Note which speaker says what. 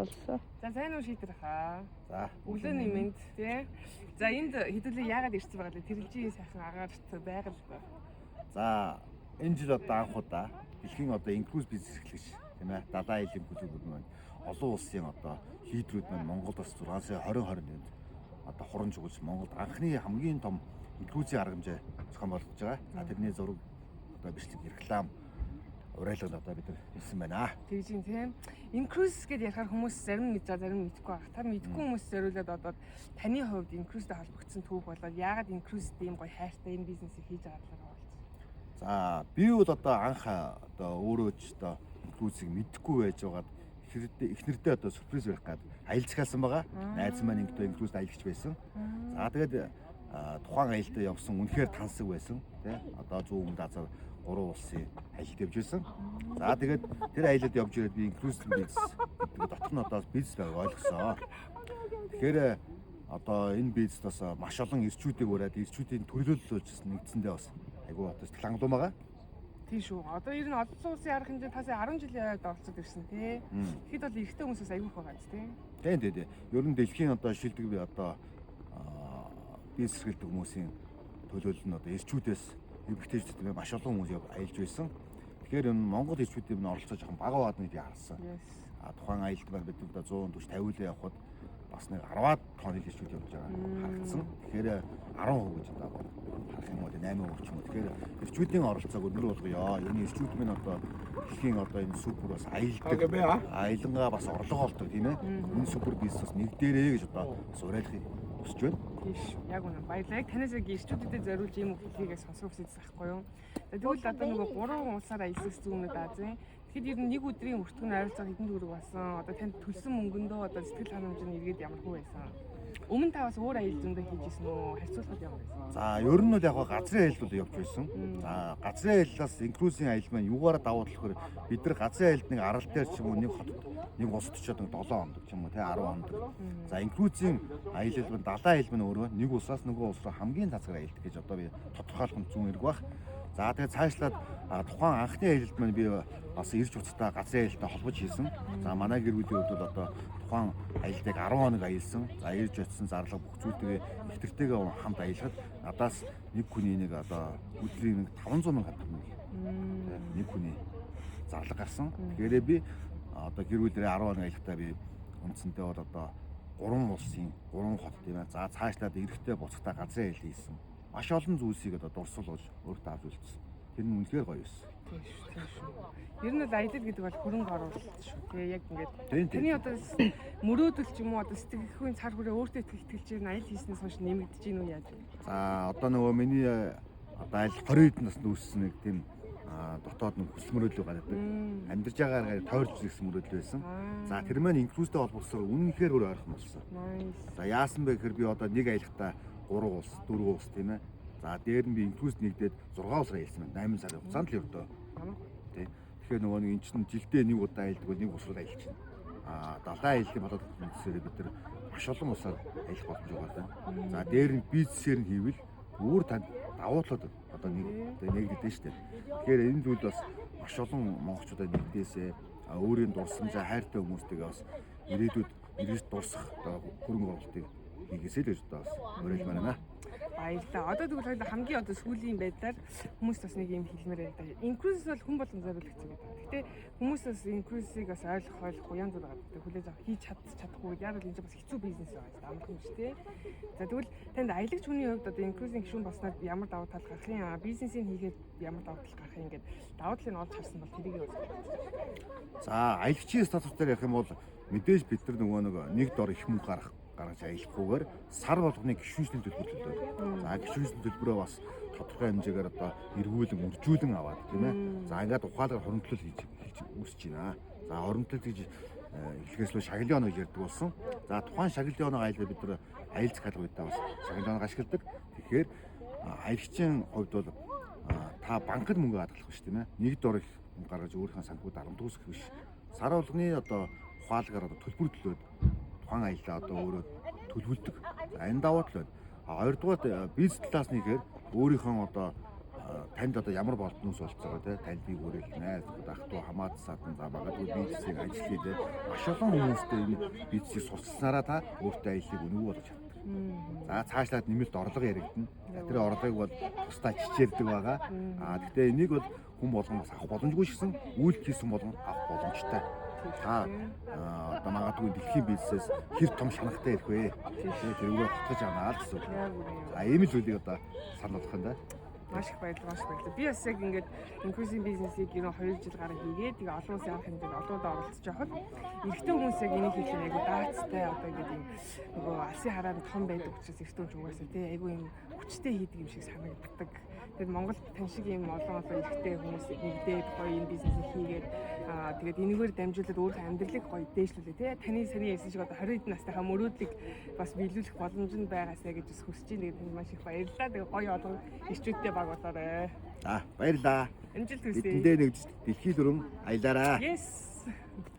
Speaker 1: болсон.
Speaker 2: За сайн уу шийдэр хаа.
Speaker 3: За
Speaker 2: Өглөөний мэнд тий. За энд хэдүүлээ яагаад ирсэн байгаа лээ? Тэрэлжийн сайхан агаарт байгаль.
Speaker 3: За энэ жил одоо анх удаа дэлхийн одоо инклюзив бизнес эрхлэгч тийм ээ далайн айлын бүлэг маань олон улсын одоо лидерүүд маань Монголд бас 6 сая 2021-нд одоо хурамж өгүүлж Монголд анхны хамгийн том инклюзив арга хэмжээ зохион болгож байгаа. За тэрний зураг одоо бичлэг реклам урайлгад одоо бид нар хэлсэн байна.
Speaker 2: Тэгж юм тийм. Инкрус гэдээ ярихаар хүмүүс зарим нь мэдж байгаа, зарим нь мэдэхгүй байгаа. Та мэдгүй хүмүүс зориулаад одоо таны хувьд инкрустэй холбогдсон түүх болоод яагаад инкрусд ийм гоё хайртай энэ бизнесийг хийж байгаа талаар хэлж.
Speaker 3: За би бол одоо анх одоо өөрөө ч одоо инклюзийг мэдэхгүй байж байгаад эхнэрдээ одоо сюрприз барих гээд аялцгаалсан байгаа. Найз маань ингээд инклюзд аялагч байсан. За тэгээд тухайн аялалтаа явсан үнэхээр тансаг байсан тий. Одоо зүүн өмнөд Азар 3 улсын аялалд явж байсан. За тэгээд тэр аялалд явж ирээд би инклюзив бизнес гэдэг дотор нь одоо бизнес байгааг ойлгосон. Тэгэхээр одоо энэ бизнес бас маш олон ирчүүдийг ураад ирчүүдийн төлөөлөлөж нэгдсэндээ бас айгүй одоо сэтгэл хангалуун байгаа.
Speaker 2: Тийм шүү. Одоо ер нь олон улсын арга хэмжээ тасаа 10 жил яваад оролцоод ирсэн тий. Тэгэхэд бол эрэгтэй хүмүүсээс айгүй байгаа ч тий.
Speaker 3: Тийм. Ер нь дэлхийн одоо шилдэг би одоо бизнес эрхэлдэг хүмүүсийн төлөөлөл нь одоо ирчүүдээс эмэгтэйчүүд маш олон хүмүүс аялж байсан. Тэгэхээр энэ Монгол ирчүүдийн оролцоо жоохон бага байгаад нь би харсан. Тухайн аялалд маань бид одоо 140 50-д явхад бас нэг 10-аад тонны ирчүүд явж байгаа харагдсан. Тэгэхээр 10% гэж одоо харах юм бол 8% ч юм уу. Тэгэхээр ирчүүдийн оролцоог өндөр болгоё. Энэ ирчүүд минь одоо дэлхийн одоо энэ супер бас аялдаг. Аялангаа бас орлого олдог тийм ээ. Энэ супер бизнес нэг дээрээ гэж одоо бас уриалахыг хүсэж байна.
Speaker 2: Тийш. Яг үнэ баярлалаа. Яг танаас яг ирчүүдэд зориулж ийм хэлхийгээ сонсох хүсэж байхгүй юу? Тэгвэл одоо нөгөө 3 улсаар аялсан зүүнүүд Азийн. Тэгэхэд ер нь нэг өдрийн өртгөн ойролцоогоор хэдэн төгрөг басан? Одоо танд төлсөн мөнгөндөө одоо сэтгэл ханамжны эргээд ямар хөө байсан? Өмнө та бас өөр аялал зөндөө хийжсэн үү? Харьцуулахад ямар байсан?
Speaker 3: За ер нь бол яг газрын аялал бол явж байсан. За газрын аяллаас инклюзийн аялал маань юугаар давуу болохоор бид нар газрын аялалд нэг арал дээр ч юм уу нэг хотод нэг улсад ч одоо 7 хоног ч юм уу те 10 хоног. За инклюзийн аялал маань далайн аялал маань өөрөө нэг улсаас нөгөө улс руу хамгийн цацгаар аялдаг гэж одоо би тодорхойлох нь зүүн эрг баг. За тэгээд цаашлаад тухайн анхны аялалд маань би бас ирж уцтаа газрын аялалтай холбож хийсэн. За манай гэр бүлийн хувьд бол одоо тухайн аялалтыг 10 хоног аялсан. За ирж очсон зарлага бүх зүйлтэйгээ ихтэртэйгээ хамт аялахад надаас нэг хүний нэг одоо өдрийн 500 сая төгрөг нэг хүний зарлага гарсан. Тэгэхээр би одоо гэр бүлээрээ 10 хоног аялахдаа би үндсэндээ бол одоо 3 улсын 3 хот тийм ээ. За цаашлаад эрэхтэй буцахтаа газрын аялал хийсэн. Маш олон зүйлсийг одоо дурсуулж өөртөө авч үлдсэн. Тэр нь үнэхээр гоё байсан.
Speaker 2: Тийм шүү. Ер нь аялал гэдэг бол хөрөнгө оруулалт шүү. Тэгээ яг ингээд таны одоо мөрөөдөл ч юм уу одоо сэтгэхийн цар хүрээ өөртөө итгэж аялал хийснээс хойш нэмэгдэж гин үү яаж вэ?
Speaker 3: За одоо нөгөө миний одоо аялал 20 хэдэн наснд үүссэн нэг тийм дотоод нэг хүсэл мөрөөдөл гаргадаг. Амьдарч байгаагаар тойрч ирсэн мөрөөдөл байсан. За тэр маань инклюзтэй холбогдсоор үнэхээр өөр ойрхон болсон. За яасан бэ гэхээр би одоо нэг аялалтаа 3 улс 4 улс тийм ээ. За дээр нь би инклюз нэгдээд 6 улсаар аялсан байна. 8 сарын хугацаанд л явдаа. Тий. Тэгэхээр нөгөө нэг эн чинь жилдээ нэг удаа аялдаг бол нэг улс руу аялж байна. Далайн аяллаа болоод үзсээр бид нар маш олон улсаар аялах боломж байгаа. За дээр нь бизнесээр нь хийвэл өөр танд давуу талууд одоо нэгдэж штэ. Тэгэхээр энэ зүйл бас маш олон монголчуудад нэгдээсээ өөрийн дурсамжаа хайртай хүмүүстэйгээ бас ирээдүйд ирж дурсах одоо хөрөнгө оруулалтыг хийгээсэй л гэж одоо бас уриалж байна.
Speaker 2: Баярлалаа. Одоо тэгвэл хамгийн одоо сүүлийн байдлаар хүмүүс бас нэг юм хэлмээр байна да. Инкрус бол хүн болгон зориулагдсан гэдэг. Гэхдээ хүмүүс бас инкрусыг бас ойлгохгүй янз бүр байгаа. Хүлээж авах хийж чадахгүй. Яг л энэ ч бас хэцүү бизнес байгаа. Амархан шүү дээ. За тэгвэл танд аялагч хүний хувьд одоо инкрусийн гишүүн болсноор ямар давуу тал гарах юм? Бизнесийг хийгээд ямар давуу тал гарах юм ингээд давуу талыг олж харсан бол тэрийг юу?
Speaker 3: За аялагчийн статус дээр ярих юм бол мэдээж бид нар нэг дор их мөнгө гаргаж аялахгүйгээр сар болгоны гишүүнсний төлбөр төлөө. За гишүүнсний төлбөрөө бас тодорхой хэмжээгээр одоо эргүүлэн үржүүлэн аваад тийм ээ. За ингээд ухаалгаар хоримтлол хийж үүсэж байна. За хоримтлол гэж эхлээс л шагналын оноо ярьдаг болсон. За тухайн шагналын оноо аялал бид нар аялцах албаудаа бас шагналын оноо ашигладаг. Тэгэхээр аялагчийн хувьд бол та банкд мөнгө хадгалах биш тийм ээ. Нэг дор их мөнгө гаргаж өөрийнхөө санхүүд дарамт үүсгэх биш. Сар болгоны одоо ухаалгаар одоо төлбөр төлөөд тухайн аяллаа одоо өөрөө төлөвлөдөг. За энэ давуу тал байна. Хоёрдугаар бизнес талаас нэгээр өөрийнхөө одоо танд одоо ямар болдноос болцоо те танд би өөрөөл найз ах トゥ хамаад садан за магадгүй бизнесийг ажиллая те маш олон хүмүүстэй энэ бизнесийг сурцсанараа та өөртөө аяллыг өнгө болгож чаддаг. За цаашлаад нэмэлт орлого яригдана. Тэр орлогыг бол тусдаа чичээрдэг байгаа. Гэхдээ энийг бол хүн болгоноос авах боломжгүй шигсэн үйлдэл хийсэн болгон авах боломжтой. Та одоо магадгүй дэлхийн бизнесээс хэр том шанахтай ирэх вэ? Тэрүүгээр хотгож авнаа л гэсэн. За ийм л зүйлийг одоо санал болгох юм да.
Speaker 2: Маш их баярлалаа, маш баярлалаа. Би бас яг ингээд inclusive business-ийг 2 жил гараа хийгээд тэгээ олон улсын арга хэмжээнд олоодаа оролцож байхад эрэгтэй хүмүүс яг энийг хийх айгу даацтай одоо ингээд юм нөгөө алсын хараанд том байдаг учраас эрэгтэй хүмүүс угаасаа тий айгу юм хүчтэй хийдэг юм шиг санагддаг. Тэгээд Монгол тань шиг юм олон эрэгтэй хүмүүс нэгдээд гоё энэ бизнесийг хийгээд тэгээд энэгээр дамжуулаад өөрийнхөө амьдралыг гоё дээшлүүлээ тий. Таны сарын ярьсан шиг одоо 20 хэдэн настайхаа мөрөөдлийг бас биелүүлэх боломж нь байгаасаа гэж бас хүсэж байна. Тэгээд танд маш их баярлалаа. Тэгээд гоё олон ирчүүдтэй баг болоорой.
Speaker 3: За баярлаа.
Speaker 2: Амжилт хүсье.
Speaker 3: Эдэндээ нэгж дэлхий дүрм аялаарай.
Speaker 2: Yes.